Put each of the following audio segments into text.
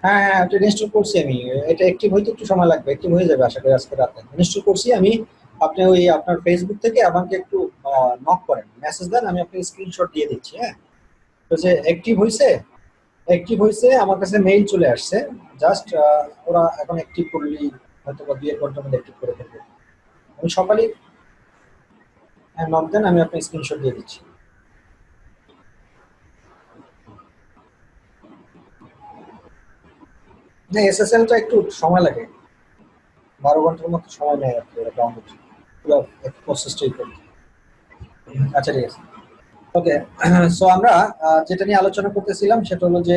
হ্যাঁ হ্যাঁ, ওটা ইনস্টল করছি আমি। এটা অ্যাক্টিভ হইতে একটু সময় লাগবে, অ্যাক্টিভ হয়ে যাবে আশা করি আজকে রাতে। ইনস্টল করছি আমি। আপনি ওই আপনার ফেসবুক থেকে আমাকে একটু নক করেন, মেসেজ দেন, আমি আপনাকে স্ক্রিনশট দিয়ে দিচ্ছি। হ্যাঁ, তো যে অ্যাক্টিভ হয়েছে, অ্যাক্টিভ হয়েছে আমার কাছে মেইল চলে আসছে। জাস্ট ওরা এখন অ্যাক্টিভ করলেই হয়তো বা 2 এক ঘন্টার মধ্যে অ্যাক্টিভ করে ফেলবে। আমি সকালেই নক দেন, আমি আপনাকে স্ক্রিনশট দিয়ে দিচ্ছি। না, এসএসএলটা একটু সময় লাগে, 12 ঘন্টার মতো সময় নেয় আর কি ওরা ডাউনলোড পুরো প্রসেসটাই করতে। আচ্ছা ঠিক আছে। ওকে। সো আমরা যেটা নিয়ে আলোচনা করতেছিলাম সেটা হলো যে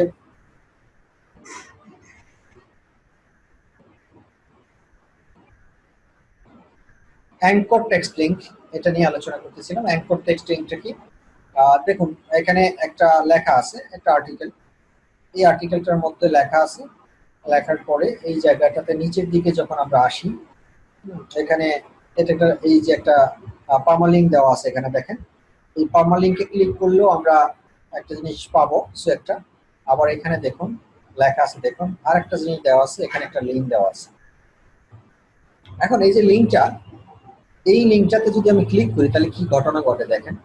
অ্যাঙ্কর টেক্সট লিঙ্ক। এটা নিয়ে আলোচনা করতেছিলাম। অ্যাঙ্কর টেক্সট লিঙ্কটা কি? দেখুন, এখানে একটা লেখা আছে, একটা আর্টিকেল। এই আর্টিকেলটার মধ্যে লেখা আছে, লেখার পরে এই জায়গাটাতে নিচের দিকে যখন আমরা আসি, এখানে এটা একটা, এই যে একটা পার্মালিঙ্ক দেওয়া আছে এখানে দেখেন। এই পার্মালিঙ্কে ক্লিক করলেও আমরা একটা জিনিস পাবো, সো একটা। আবার এখানে দেখুন লেখা আছে, দেখুন আর একটা জিনিস দেওয়া আছে, এখানে একটা লিঙ্ক দেওয়া আছে। এখন এই যে লিঙ্কটা, এই লিঙ্কটাতে যদি আমি ক্লিক করি তাহলে কি ঘটনা ঘটে দেখেন।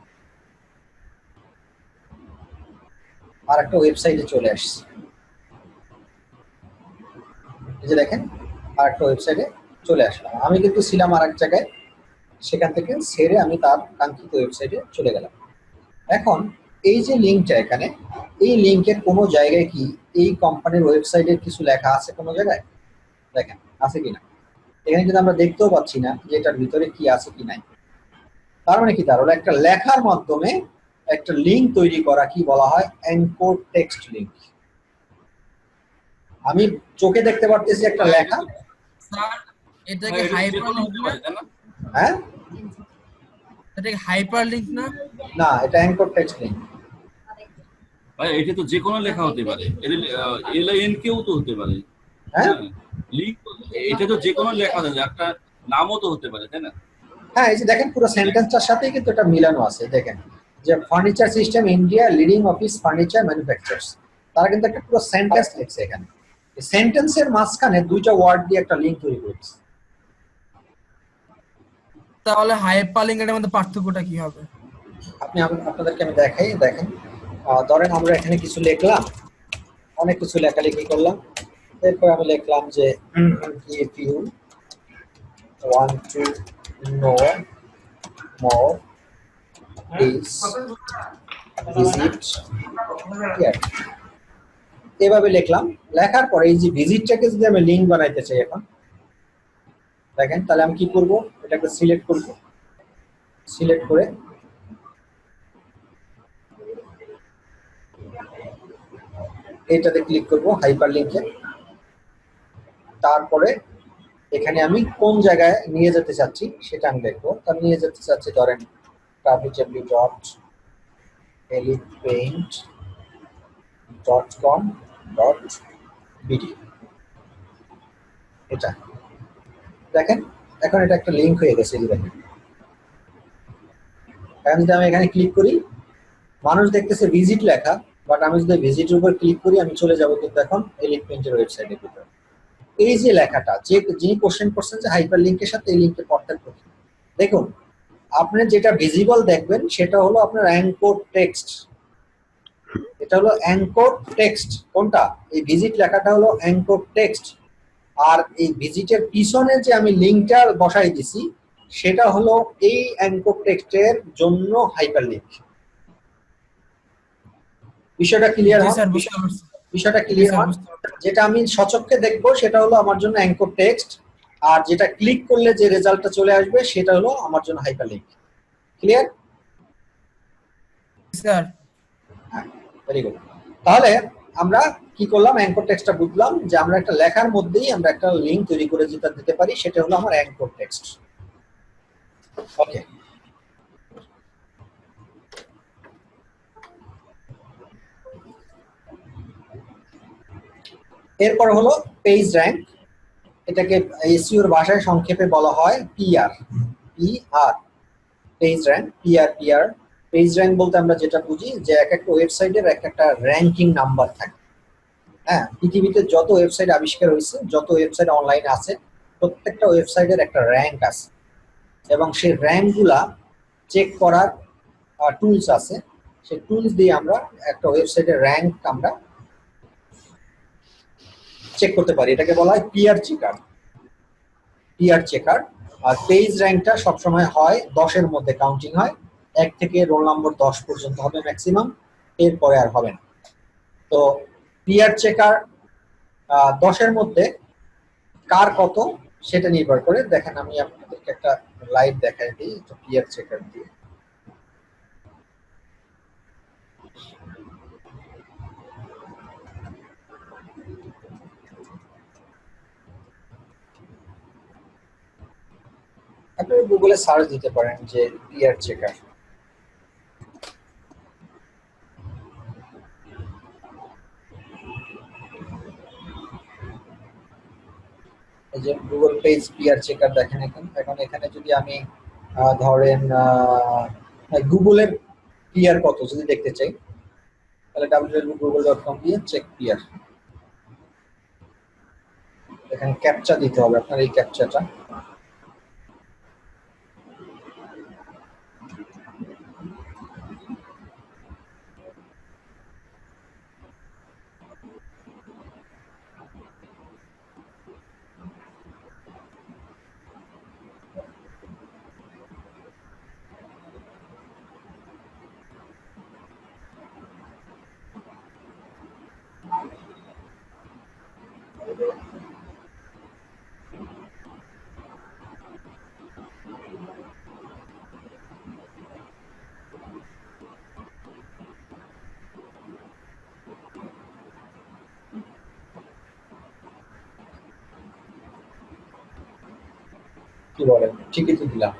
আর একটা ওয়েবসাইটে চলে আসছে, এই যে দেখেন, আর একটা ওয়েবসাইটে চলে আসলাম। আমি কিন্তু ছিলাম আর এক জায়গায়, সেখান থেকে ছেড়ে আমি তার কাঙ্ক্ষিত ওয়েবসাইটে চলে গেলাম। এখন এই যে লিঙ্কটা এখানে, এই লিঙ্কের কোনো জায়গায় কি এই কোম্পানির ওয়েবসাইটের কিছু লেখা আছে কোনো জায়গায়? দেখেন আছে কিনা। এখানে কিন্তু আমরা দেখতেও পাচ্ছি না যে এটার ভিতরে কি আছে কি নাই। তার মানে কি দাঁড়ালো, একটা লেখার মাধ্যমে একটা লিঙ্ক তৈরি করা কি বলা হয়? Anchor text link. আমি চোখে দেখতে পারতেছি একটা ভাই এটা লেখা। তো স্যার, এটা ভাই কি এটা তো যে হাইপার কোনো লিংক হতে না? পারে, তাই না? হ্যাঁ, এটা কি হাইপার লিংক না? না, এটা অ্যাঙ্কর টেক্সট লিঙ্ক। ভাই এটা তো যে কোনো লেখা হতে পারে, এটা এলআইএন কেও তো হতে পারে। হ্যাঁ হ্যাঁ, লিঙ্ক। এটা তো যে কোনো লেখা হতে পারে, একটা নামও তো হতে পারে, তাই না? হ্যাঁ, এই যে দেখেন পুরো লেখা। সেন্টেন্সটার সাথেই কিন্তু এটা মিলানো আছে। দেখেন যে furniture system India leading office furniture manufacturers, তারা কিন্তু একটা পুরো সেন্টেন্স লিখছে এখানে। সেন্টেন্সের মাঝখানে দুইটা ওয়ার্ড দিয়ে একটা লিঙ্ক তৈরি করেছে। তাহলে হাইপার লিংকের মধ্যে পার্থক্যটা কি হবে? আপনাদেরকে আমি দেখাই, দেখেন। ধরেন আমরা এখানে কিছু লিখলাম, অনেক কিছু লেখালেখি করলাম। এরপর আমি লিখলাম যে if you want to know more please visit here. এভাবে লিখলাম। লেখার পরে এই যে ভিজিটটাকে যদি আমি লিঙ্ক বানাইতে চাই এখন, দেখেন তাহলে আমি কি করব, এটাকে সিলেক্ট করব। সিলেক্ট করে এটাতে ক্লিক করব হাইপার লিঙ্কে। তারপরে এখানে আমি কোন জায়গায় নিয়ে যেতে চাচ্ছি সেটা আমি দেখবো। তার নিয়ে যেতে চাচ্ছি ধরেন www.elitepaint.com.bd, এটা দেখেন। এখন এটা একটা লিঙ্ক হয়ে গেছে, এই যে দেখেন। এখন যদি আমি এখানে ক্লিক করি, মানুষ দেখতেছে ভিজিট লেখা, বাট আমি যদি ভিজিটের উপর ক্লিক করি আমি চলে যাবো কিন্তু এখন এলিট পেইন্টের ওয়েবসাইটের ভিতরে। এই যে লেখাটা, যে যিনি কোশ্চেন করছেন যে হাইপার লিঙ্কের সাথে এই লিঙ্কের পার্থক্য কি, দেখুন। আপনি যেটা ভিজিবল দেখবেন সেটা হলো আপনার অ্যাঙ্কর টেক্সট। এটা হলো অ্যাঙ্কর টেক্সট। কোনটা? এই ভিজিট লেখাটা হলো অ্যাঙ্কর টেক্সট। আর এই ভিজিটের পিছনে যে আমি লিঙ্কটা বসাই দিছি সেটা হলো এই অ্যাঙ্কর টেক্সটের জন্য হাইপার লিঙ্ক। বিষয়টা ক্লিয়ার জি হন? স্যার, বুঝতে পারছি। বিষয়টা জি ক্লিয়ার স্যার, হন? বুঝতে পারছি। যেটা আমি সচক্ষে দেখবো সেটা হলো আমার জন্য অ্যাঙ্কর টেক্সট, আর যেটা ক্লিক করলে যে রেজাল্টটা চলে আসবে সেটা হলো আমার জন্য hyper link. Clear? Sir, very good. তাহলে আমরা কি করলাম, অ্যাঙ্কর টেক্সটটা বুঝলাম যে আমরা একটা লেখার মধ্যেই আমরা একটা লিঙ্ক তৈরি করে যেটা দিতে পারি, সেটা হলো আমার অ্যাঙ্কর টেক্সট। ওকে। এরপর হলো পেজ র্যাঙ্ক। এটাকে এসইওর ভাষায় সংক্ষেপে বলা হয় PR. PR, page rank, PR. PR, page rank বলতে আমরা যেটা বুঝি যে এক একটা ওয়েবসাইটের এক একটা র্যাঙ্কিং নাম্বার থাকে। হ্যাঁ, পৃথিবীতে যত ওয়েবসাইট আবিষ্কার হয়েছে, যত ওয়েবসাইট অনলাইনে আছে, প্রত্যেকটা ওয়েবসাইটের একটা র্যাঙ্ক আছে, এবং সেই র্যাঙ্কগুলা চেক করার টুলস আছে। সেই টুলস দিয়ে আমরা একটা ওয়েবসাইটের র্যাঙ্ক আমরা চেক করতে পারি। এটাকে বলা হয় পিয়ার চেকার। Peer checker. আর পেজ র্যাঙ্কটা সবসময় হয় 10-এর মধ্যে কাউন্টিং হয়, 1 থেকে রোল নম্বর 10 পর্যন্ত হবে ম্যাক্সিমাম, এরপরে আর হবে না। তো পিয়ার চেকার 10-এর মধ্যে কার কত সেটা নির্ভর করে। দেখেন আমি আপনাদেরকে একটা লাইভ দেখাই দিই পিয়ার চেকার দিয়ে। আপনি গুগলে সার্চ দিতে পারেন যে পিয়ার চেকার। এই যে গুগল পেজ পিয়ার চেকার দেখেন। এখন এখানে যদি আমি ধরেন গুগলের পিয়ার কত যদি দেখতে চাই, তাহলে www.google.com দিয়ে চেক পিয়ার। এখানে ক্যাপচা দিতে হবে, আপনার এই ক্যাপচাটা। কি বলেন, ঠিকই তো দিলাম।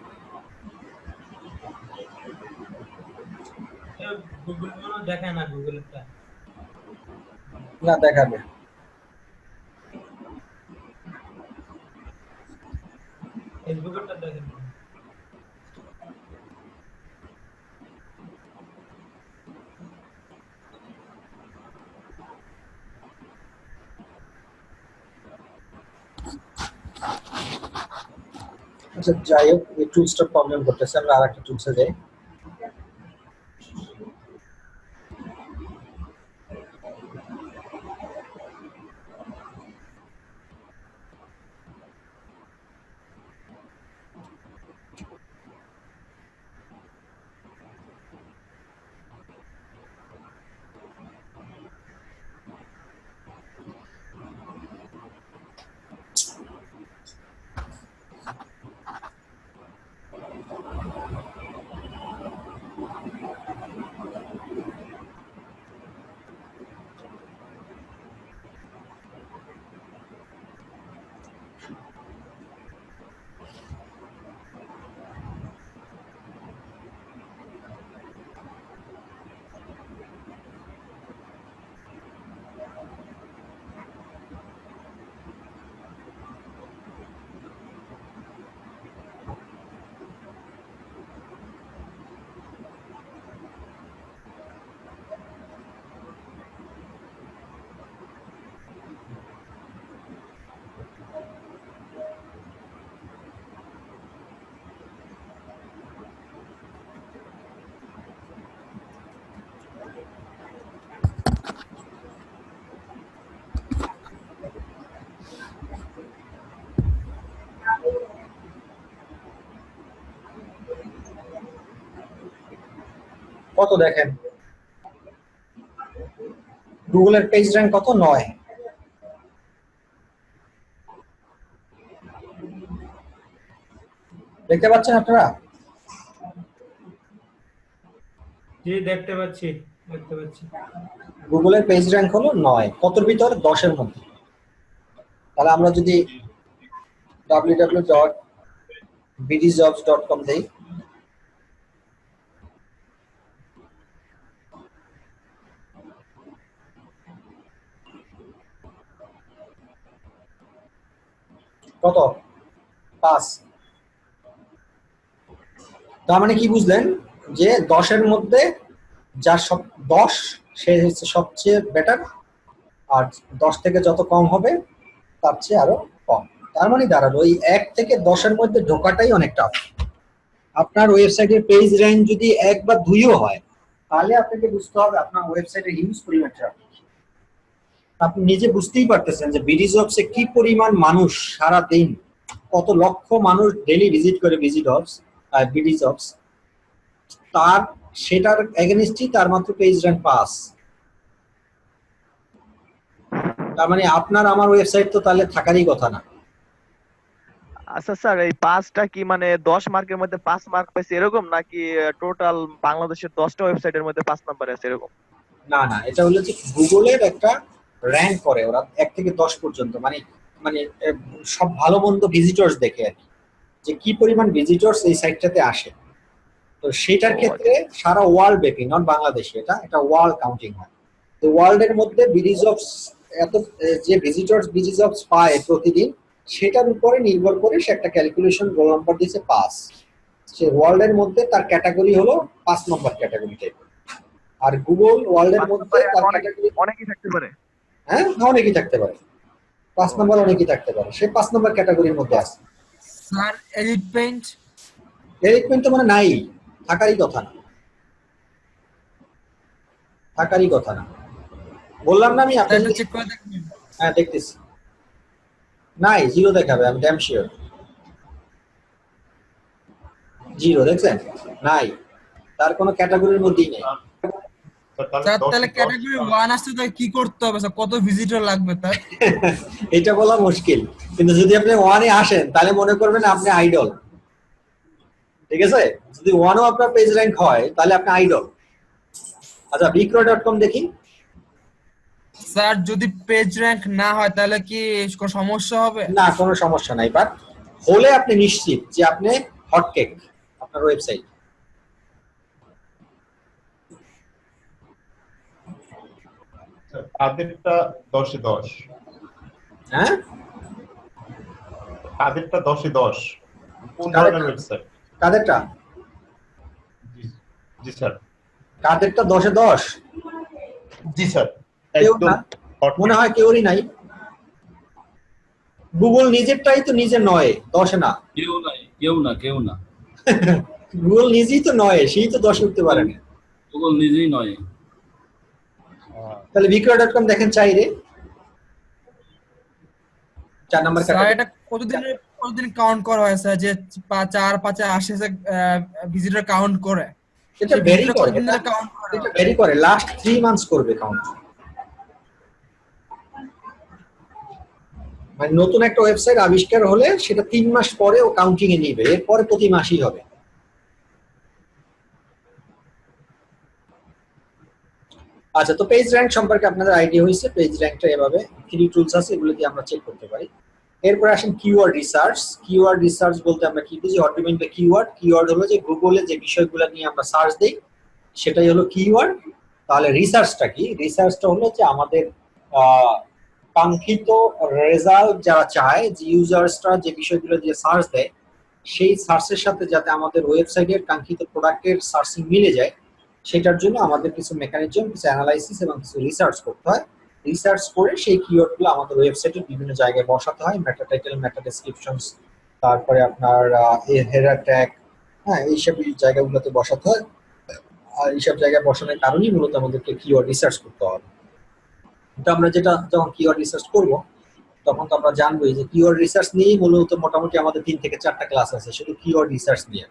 গুগল মনে দেখায় না, গুগলটা না, দেখাবে। ফেসবুকেরটা দেখেন। আচ্ছা, যাই হোক, এই টুলসটা প্রবলেম করতেছে, আমরা আর একটা টুলসে যাই। কত দেখেন, গুগলের পেজ র্যাঙ্ক কত? 9। দেখতে পাচ্ছেন আপনারা? জি, দেখতে পাচ্ছি, দেখতে পাচ্ছি। গুগলের পেজ র্যাঙ্ক হলো 9, কতর ভিতর? 10-এর মধ্যে। তাহলে আমরা যদি www.bdjobs.com দেই, কত? 5। তার মানে কি বুঝলেন? যে 10-এর মধ্যে যার 10 সে হচ্ছে সবচেয়ে বেটার, আর 10 থেকে যত কম হবে তার চেয়ে আরো কম। তার মানে দাঁড়ালো ওই 1 থেকে 10-এর মধ্যে ঢোকাটাই অনেক টাফ। আপনার ওয়েবসাইটের পেজ র্যাঙ্ক যদি 1 বা 2ও হয়, তাহলে আপনাকে বুঝতে হবে আপনার ওয়েবসাইটের হিউজ পরিমাণ ট্রাফিক। আপনি নিজে বুঝতেই পারতেছেন যে বিডি জবসে কি পরিমাণ মানুষ সারা দিন, কত লক্ষ মানুষ ডেইলি ভিজিট করে বিডি জবস, তার সেটার এগেনস্টই তার মাত্র পেজ র্যাঙ্ক 5। তার মানে আপনার আমার ওয়েবসাইট তো তাহলে থাকারই কথা না। আচ্ছা স্যার, এই 5টা কি মানে 10 মার্কের মধ্যে 5 মার্ক পাইছে এরকম, নাকি টোটাল বাংলাদেশের 10টা ওয়েবসাইটের মধ্যে 5 নাম্বার আছে এরকম? না না, এটা হলো যে গুগলের একটা র্যাঙ্ক করে ওরা 1 থেকে 10 পর্যন্ত, মানে মানে সব ভালো মন্দ ভিজিটরস দেখে আর কি, যে কি পরিমাণ ভিজিটরস এই সাইটটাতে আসে। তো সেটার ক্ষেত্রে সারা ওয়ার্ল্ড ব্যাপী, নট বাংলাদেশে, এটা ওয়ার্ল্ড কাউন্টিং হয়। তো ওয়ার্ল্ডের মধ্যে বিডি জবস এত যে বিডি জবস পায় প্রতিদিন, সেটার উপরে নির্ভর করে সে একটা ক্যালকুলেশন রোল নাম্বার দিয়েছে 5। সে ওয়ার্ল্ডের মধ্যে তার ক্যাটাগরি হলো 5 নম্বর ক্যাটাগরি টাইপ। আর গুগল ওয়ার্ল্ডের মধ্যে তার ক্যাটাগরি অনেকই থাকতে পারে। হ্যাঁ, অনেকই থাকতে পারে, 5 নম্বর অনেকই থাকতে পারে, সে 5 নম্বর ক্যাটাগরির মধ্যে আছে। স্যার এডিট পেইন্ট এলিটমেন্ট তো মানে নাই, থাকারই কথা না, থাকারই কথা না। বললাম না আমি তাহলে আপনাকে। চেক করে দেখবেন। হ্যাঁ দেখতেছি, নাই, জিরো দেখাবে, আমি ড্যাম শিওর। জিরো দেখছেন? নাই, তার কোনো ক্যাটাগরির মধ্যেই নেই। স্যার তাহলে ক্যাটাগরি 1 আসতে তাহলে কি করতে হবে স্যার? কত ভিজিটর লাগবে তার? এটা বলা মুশকিল, কিন্তু যদি আপনি ওয়ানে আসেন তাহলে মনে করবেন আপনি আইডল। ঠিক আছে, যদি ওয়ানও আপনার পেজ র্যাঙ্ক হয় তাহলে আপনি আইডল। আচ্ছা, বিক্রয়.কম দেখি। স্যার যদি পেজ র্যাঙ্ক না হয় তাহলে কি কোনো সমস্যা হবে? না, কোনো সমস্যা নাই, বাট হলে আপনি নিশ্চিত যে আপনি হটকেক আপনার ওয়েবসাইট। তাদেরটা 10-এ 10। হ্যাঁ, তাদেরটা 10-এ 10। কোন কাদের- ধরনের ওয়েবসাইট? কাদেরটা? জি স্যার। কাদেরটা 10-এ 10? জি স্যার, কেউ একদম না, hot মনে হয় কেউরই নাই। গুগল নিজেরটাই তো নিজে নয়, 10-এ না। কেউ নাই, কেউ না, কেউ না। গুগল নিজেই তো নয়, সেই তো 10-এ উঠতে পারে না। গুগল নিজেই নয়। তাহলে বিক্রয়.কম দেখেন, চাইরে 4 নম্বর স্যার ক্যাটাগরি। এটা কতদিন কাউন্ট করা হয় স্যার, যে 4-5-এ আসে ভিজিটর কাউন্ট করে? এটা সেই ভেরি ভিজিটর করে, কতদিন ধরে কাউন্ট করে? এটা ভেরি করে, লাস্ট 3 মান্থস করবে কাউন্ট। মানে নতুন একটা ওয়েবসাইট আবিষ্কার হলে সেটা 3 মাস পরে ও কাউন্টিং এ নিবে, এরপরে প্রতি মাসই হবে। আচ্ছা, তো পেজ র্যাঙ্ক সম্পর্কে আপনাদের আইডিয়া হয়েছে। পেজ র্যাঙ্কটা এভাবে 3 টুলস আছে, এগুলো দিয়ে আমরা চেক করতে পারি। এরপর আসেন কিওয়ার্ড রিসার্চ। কিওয়ার্ড রিসার্চ বলতে আমরা কি বুঝি? What do mean by keyword? Keyword হলো যে গুগলে যে বিষয়গুলো নিয়ে আমরা সার্চ দিই সেটাই হলো কিওয়ার্ড। তাহলে রিসার্চটা কি? রিসার্চটা হলো যে আমাদের কাঙ্ক্ষিত রেজাল্ট যারা চায়, যে ইউজার্সরা যে বিষয়গুলো দিয়ে সার্চ দেয়, সেই সার্চের সাথে যাতে আমাদের ওয়েবসাইটের কাঙ্ক্ষিত প্রোডাক্টের সার্চিং মিলে যায়, সেটার জন্য আমাদের কিছু মেকানিজম, কিছু অ্যানালাইসিস এবং কিছু রিসার্চ করতে হয়। রিসার্চ করে সেই কিওয়ার্ডগুলো আমাদের ওয়েবসাইটের বিভিন্ন জায়গায় বসাতে হয়, মেটা টাইটেল, মেটা ডেসক্রিপশনস, তারপরে আপনার হেডার ট্যাগ, হ্যাঁ, এইসব জায়গাগুলোতে বসাতে হয়। আর এইসব জায়গায় বসানোর কারণেই মূলত আমাদেরকে কিওয়ার্ড রিসার্চ করতে হবে। তো আমরা যখন কিওয়ার্ড রিসার্চ করব, তখন তো আমরা জানবোই যে কিওয়ার্ড রিসার্চ নিয়েই মূলত মোটামুটি আমাদের 3 থেকে 4টা ক্লাস আছে শুধু কিওয়ার্ড রিসার্চ নিয়ে।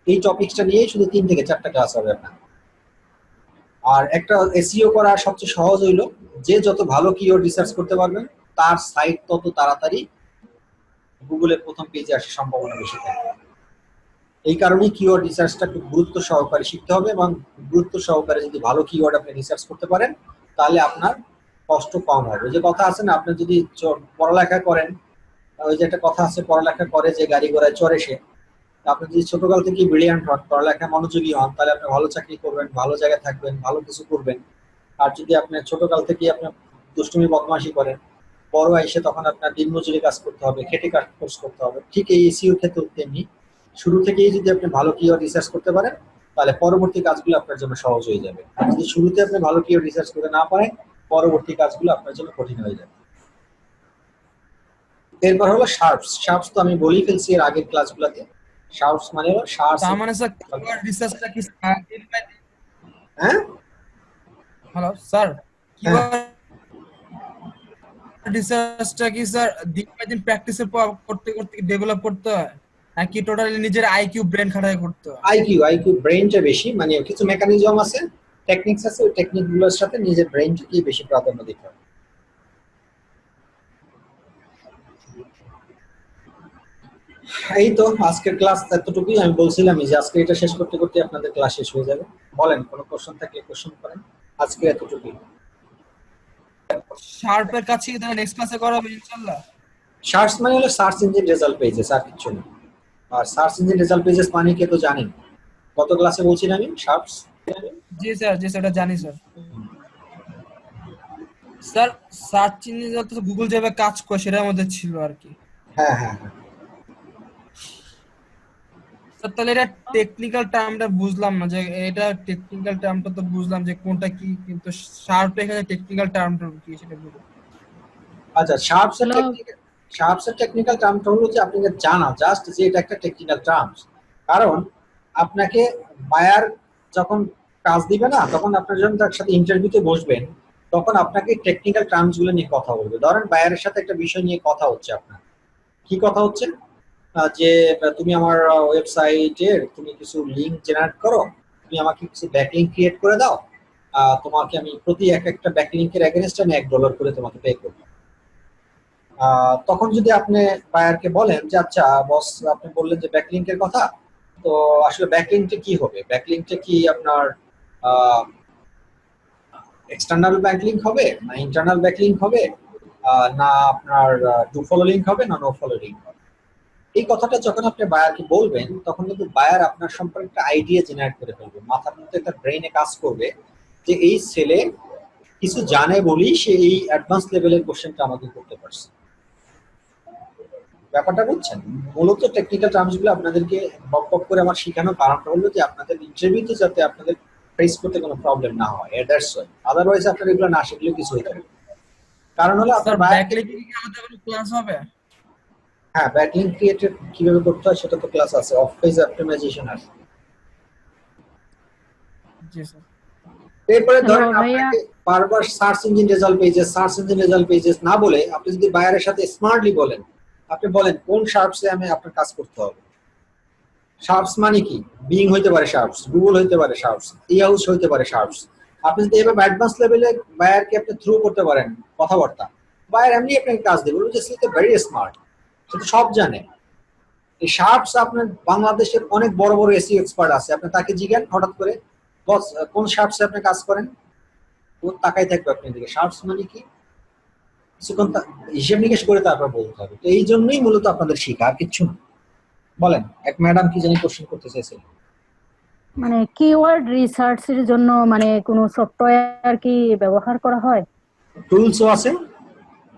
এই টপিকসটা নিয়েই শুধু 3 থেকে 4টা ক্লাস হবে আপনার। আর একটা এসইও করা সবচেয়ে সহজ হইলো, যে যত ভালো কিওয়ার্ড রিসার্চ করতে পারবেন তার সাইট তত তাড়াতাড়ি গুগলের প্রথম পেজে আসার সম্ভাবনা বেশি থাকে। এই কারণেই কিওয়ার্ড রিসার্চটা খুব গুরুত্ব সহকারে শিখতে হবে, এবং গুরুত্ব সহকারে যদি ভালো কিওয়ার্ড আপনি রিসার্চ করতে পারেন তাহলে আপনার কষ্ট কম হবে। ওই যে কথা আছে না, আপনি যদি পড়ালেখা করেন, ওই যে একটা কথা আছে, পড়ালেখা করে যে গাড়ি ঘোড়ায় চড়ে সে। আপনি যদি ছোটকাল থেকে ব্রিলিয়ান্ট হন, পড়ালেখায় মনোযোগী হন, তাহলে আপনি ভালো চাকরি করবেন, ভালো জায়গায় থাকবেন, ভালো কিছু করবেন। আর যদি আপনি ছোটকাল থেকে আপনি দুষ্টুমি বদমাশি করেন, বড় এসে তখন আপনার দিনমজুরি কাজ করতে হবে, খেটে কাজ করতে হবে। ঠিক এই এসইও ক্ষেত্রে তেমনি শুরু থেকেই যদি আপনি ভালো কিওয়ার্ড রিসার্চ করতে পারেন, তাহলে পরবর্তী কাজগুলো আপনার জন্য সহজ হয়ে যাবে। আর যদি শুরুতে আপনি ভালো কিওয়ার্ড রিসার্চ করতে না পারেন, পরবর্তী কাজগুলো আপনার জন্য কঠিন হয়ে যাবে। এরপর হলো শার্পস। শার্পস তো আমি বলেই ফেলছি এর আগের ক্লাসগুলোতে। শার্পস মানে হলো শার্পস। তার মানে স্যার কিওয়ার্ড রিসার্চটা কি দিন বাই দিন? হ্যাঁ হ্যালো স্যার, হ্যাঁ কিওয়ার্ড রিসার্চটা কি স্যার দিন বাই দিন প্র্যাকটিসের করতে করতে ডেভেলপ করতে হয় নাকি টোটালি নিজের আইকিউ ব্রেন খাটায় করতে হয়? আইকিউ ব্রেনটা বেশি, মানে কিছু মেকানিজম আছে, টেকনিক্স আছে, ওই টেকনিক গুলোর সাথে নিজের ব্রেনটাকে বেশি প্রাধান্য দিতে হবে। এই তো আজকের ক্লাস এতটুকুই। আমি বলছিলাম যে আজকে এটা শেষ করতে করতে আপনাদের ক্লাস শেষ হয়ে যাবে। বলেন কোনো কোশ্চেন থাকলে কোশ্চেন করেন। আজকে এতটুকুই। শার্পের কাছে কি তাহলে নেক্সট ক্লাসে করা হবে ইনশাআল্লাহ? সার্চ মানে হলো সার্চ ইঞ্জিন রেজাল্ট পেজেস, আর কিছু না। আর সার্চ ইঞ্জিন রেজাল্ট পেজেস মানে কি তো জানেন, গত ক্লাসে বলছিলাম আমি সার্চ। জি স্যার, এটা জানি স্যার। স্যার সার্চ ইঞ্জিন তো গুগল যেভাবে কাজ করে সেটার মধ্যে ছিল আর কি। হ্যাঁ হ্যাঁ হ্যাঁ। স্যার তাহলে এটা টেকনিক্যাল টার্মটা বুঝলাম না, যে এটা টেকনিক্যাল টার্মটা তো বুঝলাম যে কোনটা কি, কিন্তু শার্পের এখানে টেকনিক্যাল টার্মটা কি সেটা বুঝলাম। আচ্ছা, শার্পসের টেকনিক্যাল টার্মটা হলো যে আপনাকে জানা জাস্ট যে এটা একটা টেকনিক্যাল টার্মস। কারণ আপনাকে বায়ার যখন কাজ দিবে না, তখন আপনার যখন তার সাথে ইন্টারভিউতে বসবেন, তখন আপনাকে টেকনিক্যাল টার্মস গুলো নিয়ে কথা বলবে। ধরেন বায়ারের সাথে একটা বিষয় নিয়ে কথা হচ্ছে, আপনার কি কথা হচ্ছে, যে তুমি আমার ওয়েবসাইটের তুমি কিছু লিঙ্ক জেনারেট করো, তুমি আমাকে কিছু ব্যাকলিঙ্ক ক্রিয়েট করে দাও, তোমাকে আমি প্রতি একটা ব্যাকলিঙ্কের এগেইনস্টে আমি $1 করে তোমাকে পে করবো। তখন যদি আপনি বায়ারকে বলেন যে আচ্ছা বস, আপনি বললেন যে ব্যাকলিঙ্কের কথা, তো আসলে ব্যাকলিঙ্কটা কি হবে, ব্যাকলিঙ্কটা কি আপনার এক্সটার্নাল ব্যাকলিঙ্ক হবে না ইন্টারনাল ব্যাকলিঙ্ক হবে, না আপনার ডু ফলো লিঙ্ক হবে না নো ফলো লিঙ্ক হবে। এই কথাটা যখন আপনি বায়ারকে বলবেন, তখন কিন্তু বায়ার আপনার সম্পর্কে একটা আইডিয়া জেনারেট করে ফেলবে, মাথার মধ্যে একটা ব্রেইনে কাজ করবে যে এই ছেলে কিছু জানে বলি সে এই অ্যাডভান্স লেভেলের কোশ্চেনটা আমাকে করতে পারছে। ব্যাপারটা বুঝছেন? মূলত টেকনিক্যাল টার্মস গুলো আপনাদেরকে বক বক করে আমার শেখানোর কারণটা হলো যে আপনাদের ইন্টারভিউতে যাতে আপনাদের ফেস করতে কোনো প্রবলেম না হয়, দ্যাটস ওয়াই। আদারওয়াইজ আপনার এগুলো না শিখলেও কিছু হয়ে যাবে। কারণ হলো স্যার আপনার বায়ারকে, ব্যাকলিঙ্কিং কি আমাদের কোনো ক্লাস হবে? হ্যাঁ ব্যাকলিঙ্ক ক্রিয়েট কিভাবে করতে হয় সেটা তো ক্লাস আছে, অফ পেজ অপটিমাইজেশন আছে। জি স্যার। এরপরে হ্যালো ধরেন ভাইয়া। আপনাকে বারবার সার্চ ইঞ্জিন রেজাল্ট পেজেস না বলে আপনি যদি বায়ারের সাথে স্মার্টলি বলেন, আপনি বলেন কোন শার্পসে আমি আপনার কাজ করতে হবে। শার্পস মানে কি, বিং হইতে পারে শার্পস, গুগল হইতে পারে শার্পস, ইয়াহুস হইতে পারে শার্পস। আপনি যদি এভাবে অ্যাডভান্স লেভেলে বায়ারকে আপনি থ্রু করতে পারেন কথাবার্তা, বায়ার এমনি আপনাকে কাজ দেবে, জাস্ট ভেরি স্মার্ট, সে তো সব জানে। এই শার্পস আপনার বাংলাদেশের অনেক বড় বড় এসইও এক্সপার্ট আছে, আপনি তাকে জিজ্ঞান হঠাৎ করে বস কোন শার্পসে আপনি কাজ করেন, ও তাকাই থাকবে আপনার দিকে। শার্পস মানে কি, কিছুক্ষণ হিসেব নিকেশ করে তারপর বলতে হবে। তো এই জন্যই মূলত আপনাদের শিখা, আর কিচ্ছু না। বলেন, এক ম্যাডাম কি জানি কোশ্চেন করতে চাইছেন। মানে কিওয়ার্ড রিসার্চের জন্য মানে কোনো সফটওয়্যার কি ব্যবহার করা হয়? টুলসও আছে,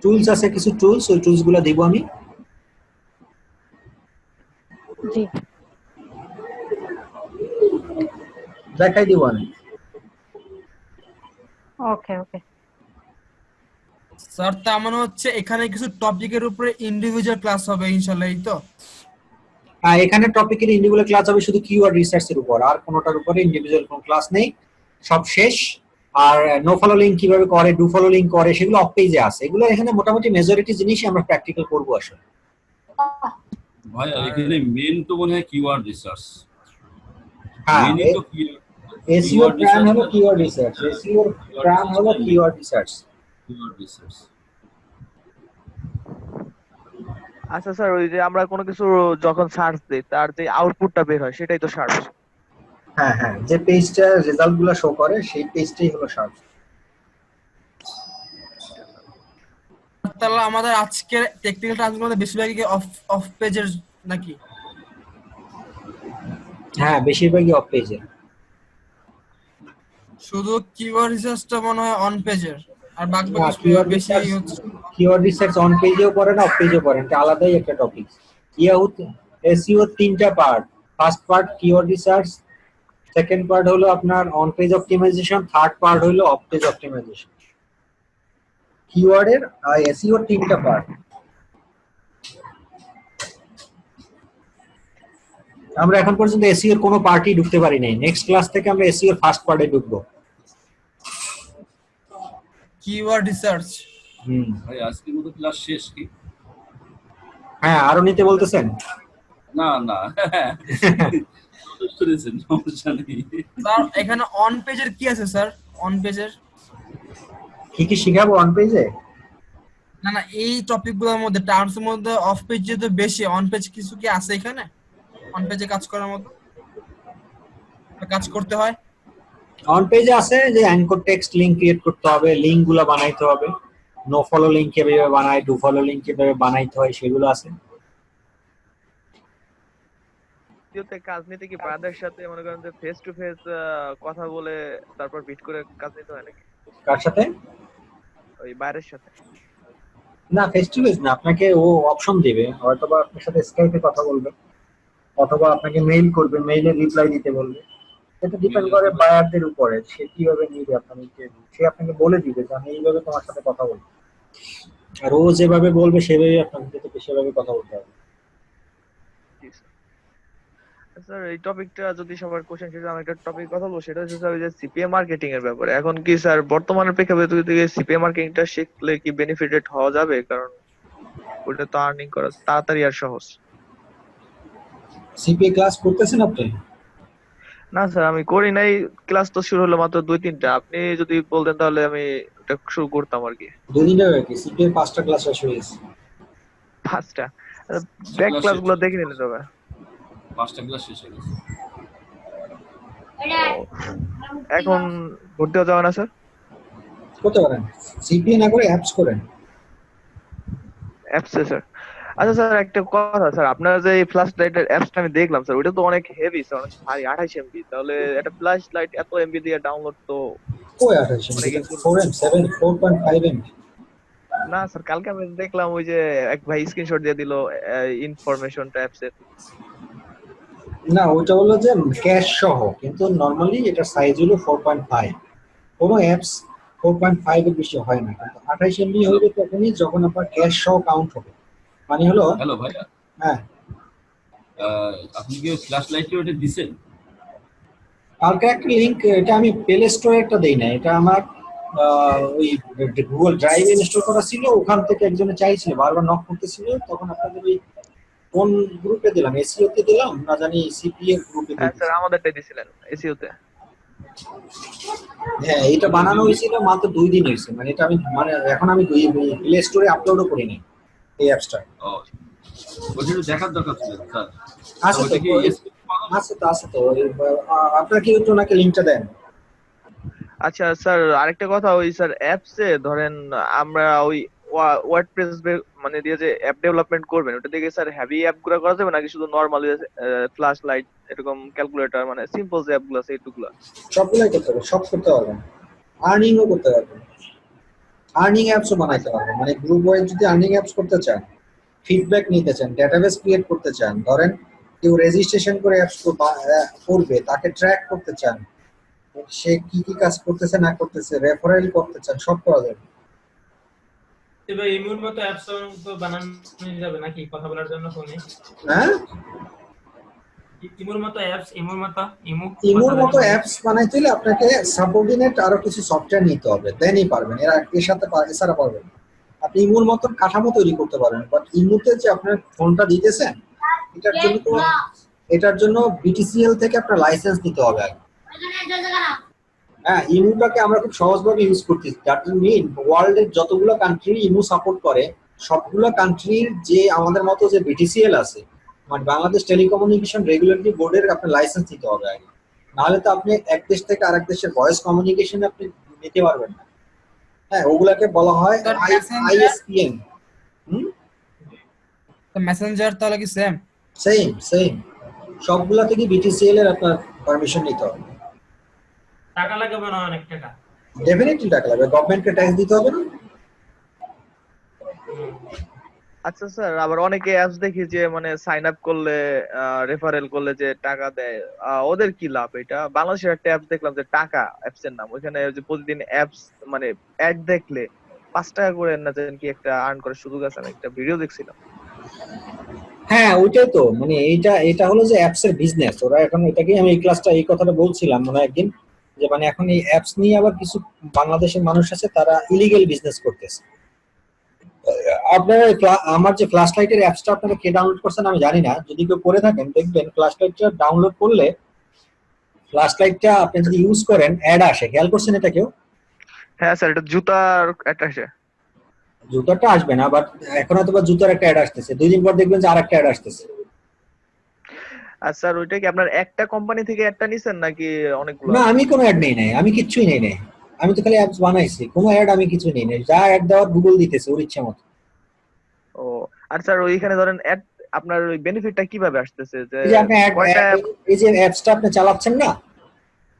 টুলস আছে কিছু টুলস, ওই টুলস গুলো দিব আমি। জি দেখাই দিব আমি। ওকে ওকে। স্যার তার মানে হচ্ছে এখানে কিছু টপিকের উপরে ইন্ডিভিজুয়াল ক্লাস হবে ইনশাআল্লাহ, এই তো? এখানে টপিকের ইন্ডিভিজুয়াল ক্লাস হবে শুধু কিওয়ার্ড রিসার্চের উপর, আর কোনোটার উপরে ইন্ডিভিজুয়াল কোনো ক্লাস নেই, সব শেষ। আর নো ফলো লিঙ্ক কিভাবে করে, ডু ফলো লিঙ্ক করে, সেগুলো অফ পেজে আছে। এগুলো এখানে মোটামুটি মেজরিটি জিনিসই আমরা প্র্যাকটিক্যাল করব আসলে। ভাই এখানে মেন তো মনে হয় কিওয়ার্ড রিসার্চ। হ্যাঁ, মেনই তো এসইও প্ল্যান হলো কিওয়ার্ড রিসার্চ, এসইও প্ল্যান হলো কিওয়ার্ড রিসার্চ। আচ্ছা স্যার, ওই যে আমরা কোনো কিছু যখন সার্চ দিই তার যে আউটপুটটা বের হয় সেটাই তো সার্চ। হ্যাঁ হ্যাঁ, যে পেজটা রেজাল্ট গুলো শো করে সেই পেজটাই হলো সার্চ। তাহলে আমাদের আজকের টেকনিক্যাল টার্মস মধ্যে বেশিরভাগই কি অফ পেজের নাকি? হ্যাঁ, বেশিরভাগই অফ পেজে। শুধু কিওয়ার্ড রিসার্চটা মনে হয় অন পেজের, আর বাকি কিওয়ার্ড বেশি রিসার্চ, হচ্ছে কিওয়ার্ড রিসার্চ অন পেজেও পড়ে না অফ পেজেও পড়ে, এটা আলাদাই একটা টপিক। ইয়াহু এসইও তিনটা part, first part keyword research, second part হলো আপনার on page optimization, third part হলো অফ পেজ অপটিমাইজেশন। কিওয়ার্ডের এসইও তিনটা পার্ট। আমরা এখন পর্যন্ত এসইও এর কোনো পার্টই ঢুকতে পারি নাই। নেক্সট ক্লাস থেকে আমরা এসইও এর ফার্স্ট পার্টে ঢুকবো। Keyword research. ভাই আজকের মতো ক্লাস শেষ কি? হ্যাঁ, আরো নিতে বলতেছেন? না না শুনেছেন, সমস্যা নেই। স্যার এখানে অন পেজের কি আছে স্যার? অন পেজের কি কি শিখাবো অন পেজে? না না, এই টপিকগুলোর মধ্যে টার্মস এর মধ্যে অফ পেজ যেহেতু বেশি, অন পেজ কিছু কি আছে এখানে অন পেজে কাজ করার মতো, কাজ করতে হয়? অন পেজে আছে যে অ্যাঙ্কর টেক্সট লিংক ক্রিয়েট করতে হবে, লিংক গুলো বানাইতে হবে, নো ফলো লিংক কিভাবে বানায়, ডু ফলো লিংক কিভাবে বানাইতে হয় সেগুলো আছে। এসইওতে কাজ নিতে কি ব্রাদার সাথে মনে করেন যে ফেস টু ফেস কথা বলে তারপর বিট করে কাজ নিতে হয় নাকি কার সাথে? ওই বাইরের সাথে? না, ফেস টু ফেস না, আপনাকে ও অপশন দিবে, হয়তো বা আপনার সাথে স্কাইপে কথা বলবে অথবা আপনাকে মেইল করবে, মেইলে রিপ্লাই দিতে বলবে। এটা ডিপেন্ড করে বায়ারদের উপরে, সে কিভাবে নিবে আপনাকে, সে আপনাকে বলে দিবে যে আমি এইভাবে তোমার সাথে কথা বলবো, আর ও যেভাবে বলবে সেভাবে আপনাকে সেভাবে কথা বলতে হবে। স্যার এই টপিকটা যদি সবার কোশ্চেন শেষে আমি একটা টপিক কথা বলবো, সেটা হচ্ছে স্যার ওই যে সিপিএ মার্কেটিং এর ব্যাপারে। এখন কি স্যার বর্তমানের প্রেক্ষাপটে যদি সিপিএ মার্কেটিংটা শিখলে কি বেনিফিটেড হওয়া যাবে? কারণ ওটা তো আর্নিং করা তাড়াতাড়ি আর সহজ। সিপিএ ক্লাস করতেছেন আপনি? না স্যার আমি করি নাই, ক্লাস তো শুরু হলো মাত্র 2-3টা। আপনি যদি বলতেন তাহলে আমি এটা শুরু করতাম আর কি। দুদিন আগে কি সিপিএ 5টা ক্লাস শেষ হয়ে গেছে। 5টা ব্যাক ক্লাস গুলো দেখে নিলে তবে 5টা ক্লাস শেষ হয়ে গেছে। এখন ভর্তি হওয়া যাবে না স্যার? করতে পারেন, সিপিএ না করে অ্যাপস করেন। অ্যাপসে স্যার? আচ্ছা স্যার একটা কথা স্যার, আপনার যে এই ফ্ল্যাশ লাইটের অ্যাপসটা আমি দেখলাম স্যার, ওটা তো অনেক হেভি স্যার, অনেক ভারী, 28 এমবি। তাহলে একটা ফ্ল্যাশ লাইট এত এমবি দিয়ে ডাউনলোড তো কই 28 এমবি? 4M 7 4.5 MB. না স্যার, কালকে আমি দেখলাম ওই যে এক ভাই স্ক্রিনশট দিয়ে দিল ইনফরমেশনটা অ্যাপসের। না, ওইটা হলো যে ক্যাশ সহ, কিন্তু নরমালি এটা সাইজ হলো 4.5। কোনো অ্যাপস 4.5 এর বেশি হয় না, কিন্তু 28 এমবি হবে তখনই যখন আপনার ক্যাশ সহ কাউন্ট হবে। মানে হলো, হ্যালো ভাইয়া, হ্যাঁ আপনি কি ফ্ল্যাশ লাইটে ওটা দিছেন? কালকে একটা লিংক, এটা আমি প্লে স্টোরে একটা দেই না, এটা আমার ওই গুগল ড্রাইভ ইনস্টল করা ছিল, ওখান থেকে একজনে চাইছিল, বারবার নক করতেছিল, তখন আপনাদের ওই কোন গ্রুপে দিলাম, এসইও তে দিলাম না জানি সিপিএ গ্রুপে হ্যাঁ স্যার, দিয়েছি। আমাদেরটাই দিছিলেন এসইওতে। হ্যাঁ, এটা বানানো হয়েছিল মাত্র 2 দিন হয়েছে, মানে এটা আমি মানে এখন আমি প্লে স্টোরে আপলোডও করিনি এই অ্যাপসটা। ও, ওটা একটু দেখার দরকার ছিল স্যার। আছে তো, ওটা কি আছে তো আপনারা কি একটু ওনাকে লিংকটা দেন। আচ্ছা স্যার, আরেকটা কথা, ওই স্যার অ্যাপসে ধরেন আমরা ওই ওয়ার্ডপ্রেস মানে দিয়ে যে অ্যাপ ডেভেলপমেন্ট করবেন, ওটা থেকে স্যার হেভি অ্যাপ গুলো করা যাবে নাকি শুধু নরমালি ফ্ল্যাশ লাইট এরকম ক্যালকুলেটর মানে সিম্পল যে অ্যাপ গুলো আছে এইটুকুলা? সবগুলাই করতে হবে, সব করতে পারবেন, আর্নিংও করতে পারবেন, আর্নিং অ্যাপসও বানাইতে পারবেন। মানে গ্রুপ ওয়াইজ যদি আর্নিং অ্যাপস করতে চান, ফিডব্যাক নিতে চান, ডেটাবেস ক্রিয়েট করতে চান, ধরেন কেউ রেজিস্ট্রেশন করে অ্যাপস করবে, তাকে ট্র্যাক করতে চান, সে কি কি কাজ করতেছে না করতেছে, রেফারেল করতে চান, সব করা যাবে। এবার ইমুর মতো অ্যাপস তো বানানো যাবে নাকি কথা বলার জন্য ফোনে? হ্যাঁ, ইমুর মতো অ্যাপস, ইমুর মতো অ্যাপস বানাইতে হলে আপনাকে সাবঅর্ডিনেট আরো কিছু সফটওয়্যার নিতে হবে, দেনই পারবেন, এর সাথে এছাড়া পারবেন। আপনি ইমুর মতন কাঠামো তৈরি করতে পারবেন, বাট ইমুতে যে আপনার ফোনটা দিতেছেন, এটার জন্য বিটিসিএল থেকে আপনার লাইসেন্স নিতে হবে আগে। হ্যাঁ, ইমুটাকে আমরা খুব সহজভাবে ইউজ করতেছি, দ্যাট মিন ওয়ার্ল্ডের যতগুলো কান্ট্রি ইমু সাপোর্ট করে, সবগুলো কান্ট্রির যে আমাদের মতো যে বিটিসিএল আছে, মানে বাংলাদেশ টেলিকমিউনিকেশন রেগুলেটরি বোর্ডের আপনার লাইসেন্স নিতে হবে আগে, নাহলে তো আপনি এক দেশ থেকে আরেক দেশের ভয়েস কমিউনিকেশন আপনি নিতে পারবেন না। হ্যাঁ, ওগুলাকে বলা হয় আইএসপিএন। তো মেসেঞ্জার তাহলে কি সেম? সেম সবগুলা থেকে বিটিসিএল এর আপনার পারমিশন নিতে হবে। টাকা লাগে মনে হয়, অনেক টাকা। ডেফিনেটলি টাকা লাগবে, গভর্নমেন্টকে ট্যাক্স দিতে হবে না। আচ্ছা স্যার, আবার অনেকে অ্যাপস দেখি যে মানে সাইন আপ করলে রেফারেল করলে যে টাকা দেয়, ওদের কি লাভ? এটা বাংলাদেশের একটা অ্যাপস দেখলাম যে টাকা অ্যাপস এর নাম, ওইখানে যে প্রতিদিন অ্যাপস মানে অ্যাড দেখলে 5 টাকা করে না জানেন কি একটা আর্ন করার সুযোগ আছে, আমি একটা ভিডিও দেখছিলাম। হ্যাঁ ওইটাই তো, মানে এইটা এটা হলো যে অ্যাপস এর বিজনেস। ওরা এখন এটাকেই, আমি এই ক্লাসটা এই কথাটা বলছিলাম মনে হয় একদিন, যে মানে এখন এই অ্যাপস নিয়ে আবার কিছু বাংলাদেশের মানুষ আছে তারা ইলিগেল বিজনেস করতেছে। আপনারা আমার যে ফ্ল্যাশ লাইটের অ্যাপসটা আপনারা কে ডাউনলোড করছেন আমি জানি না, যদি কেউ করে থাকেন দেখবেন ফ্ল্যাশ লাইটটা ডাউনলোড করলে ফ্ল্যাশ লাইটটা আপনি যদি ইউজ করেন অ্যাড আসে, খেয়াল করছেন এটা কেউ? হ্যাঁ স্যার, এটা জুতার একটা আছে। জুতারটা আসবে না, বাট এখন হয়তো বা জুতার একটা অ্যাড আসতেছে, 2 দিন পর দেখবেন যে আরেকটা অ্যাড আসতেছে। আর স্যার ওইটা কি আপনার একটা কোম্পানি থেকে একটা নিছেন নাকি অনেকগুলো? না আমি কোনো অ্যাড নেই নাই, আমি কিচ্ছুই নেই নাই, আমি তো খালি অ্যাপস বানাইছি, কোনো অ্যাড আমি কিছু নেই নাই, যা অ্যাড দেওয়ার গুগল দিতেছে ওর ইচ্ছা মতো। ও, আর স্যার ওইখানে ধরেন অ্যাড আপনার ওই বেনিফিটটা কিভাবে আসতেছে যে এই যে আপনি কয়টা এই যে অ্যাপসটা আপনি চালাচ্ছেন না,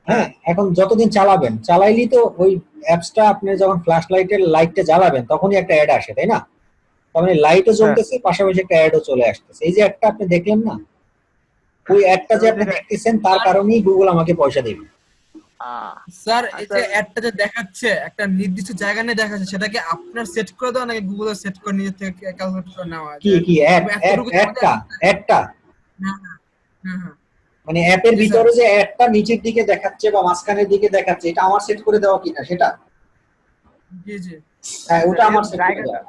হ্যাঁ এখন যতদিন চালাবেন, চালাইলেই তো ওই অ্যাপসটা আপনি যখন ফ্ল্যাশ লাইটের লাইটটা জ্বালাবেন তখনই একটা অ্যাড আসে, তাই না? তার মানে লাইটও জ্বলতেছে, পাশাপাশি একটা অ্যাডও চলে আসতেছে। এই যে একটা আপনি দেখলেন না, ওই অ্যাডটা যে আপনি দেখতেছেন তার কারণেই গুগল আমাকে পয়সা দেবে। স্যার এই যে স্যার অ্যাডটা যে দেখাচ্ছে একটা নির্দিষ্ট জায়গা নিয়ে দেখাচ্ছে, সেটাকে আপনার সেট করে দেওয়া নাকি গুগলে সেট করে নিজে থেকে ক্যালকুলেট করে নেওয়া? কি কি অ্যাড এতটুকু একটা হ্যাঁ হ্যাঁ হ্যাঁ মানে অ্যাপের জি স্যার। ভিতরে যে অ্যাডটা নিচের দিকে দেখাচ্ছে বা মাঝখানের দিকে দেখাচ্ছে, এটা আমার সেট করে দেওয়া কিনা সেটা? জি জি হ্যাঁ ওটা আমার সেট করে দেওয়া,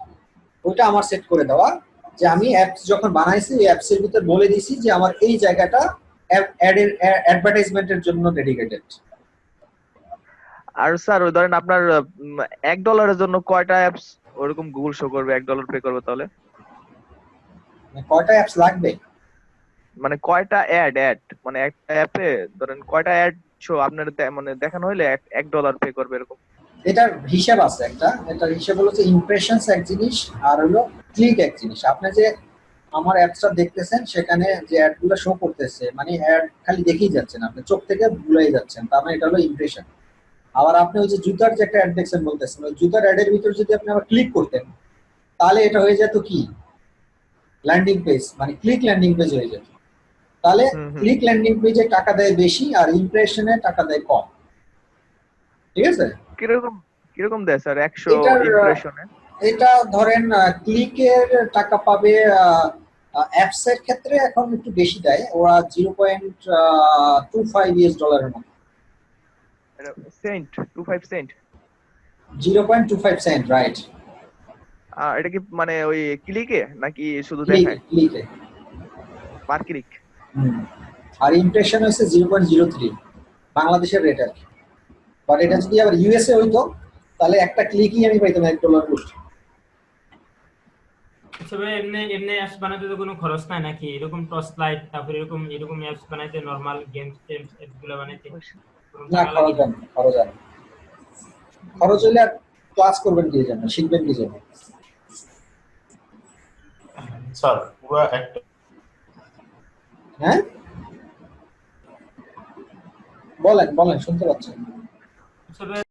ওটা আমার সেট করে দেওয়া, যে আমি অ্যাপস যখন বানাইছি এই অ্যাপস এর ভিতর বলে দিছি যে আমার এই জায়গাটা অ্যাডের অ্যাডভার্টাইজমেন্টের জন্য ডেডিকেটেড। আর স্যার ওই ধরেন আপনার $1 জন্য কয়টা অ্যাপস ওরকম গুগল শো করবে, $1 পে করবে তাহলে? মানে কয়টা অ্যাপস লাগবে? মানে কয়টা অ্যাড মানে একটা অ্যাপে ধরেন কয়টা অ্যাড শো আপনার মানে দেখানো হইলে $1 পে করবে এরকম? এটার হিসাব আছে একটা, এটার হিসাব হলো যে ইমপ্রেশনস এক জিনিস আর হলো ক্লিক এক জিনিস। আপনি যে আমার অ্যাপসটা দেখতেছেন সেখানে যে অ্যাডগুলো শো করতেছে, মানে অ্যাড খালি দেখেই যাচ্ছেন, আপনি চোখ থেকে ভুলেই যাচ্ছেন, তার মানে এটা হলো ইমপ্রেশন। আবার আপনি ওই যে জুতার যে একটা অ্যাড দেখছেন বলতেছেন, ওই জুতার অ্যাডের ভিতর যদি আপনি আবার ক্লিক করতেন তাহলে এটা হয়ে যেত কি ল্যান্ডিং পেজ, মানে ক্লিক ল্যান্ডিং পেজ হয়ে যেত। তাহলে ক্লিক ল্যান্ডিং পেজে টাকা দেয় বেশি আর ইমপ্রেশনে টাকা দেয় কম, ঠিক আছে? কিরকম কিরকম দেয় স্যার 100 এটার ইমপ্রেশনে? এটা ধরেন ক্লিকের টাকা পাবে, অ্যাপস এর ক্ষেত্রে এখন একটু বেশি দেয় ওরা, 0.25 US ডলারের মতো। Cent 25 cent? 0.25 cent, right. এটা কি মানে ওই ক্লিকে নাকি শুধু দেখায় ক্লিকে পার ক্লিক? আর ইমপ্রেশন হচ্ছে 0.03 বাংলাদেশের রেট আর কি। বাট এটা যদি আবার ইউএসএ হইতো তাহলে একটা ক্লিকই আমি পাইতাম $1 করে। আচ্ছা ভাই, এমনি এমনি অ্যাপস বানাতে তো কোনো খরচ নাই নাকি? এরকম টর্চ লাইট তারপর এরকম এরকম অ্যাপস বানাইতে, নরমাল গেমস টেমস অ্যাপসগুলো বানাইতে কোনো না টাকা লাগে? খরচ হয় না। খরচ হইলে আর ক্লাস করবেন কি জন্য, শিখবেন কি জন্য? স্যার পুরো একটা হ্যাঁ বলেন বলেন, শুনতে পাচ্ছেন? আচ্ছা ভাই,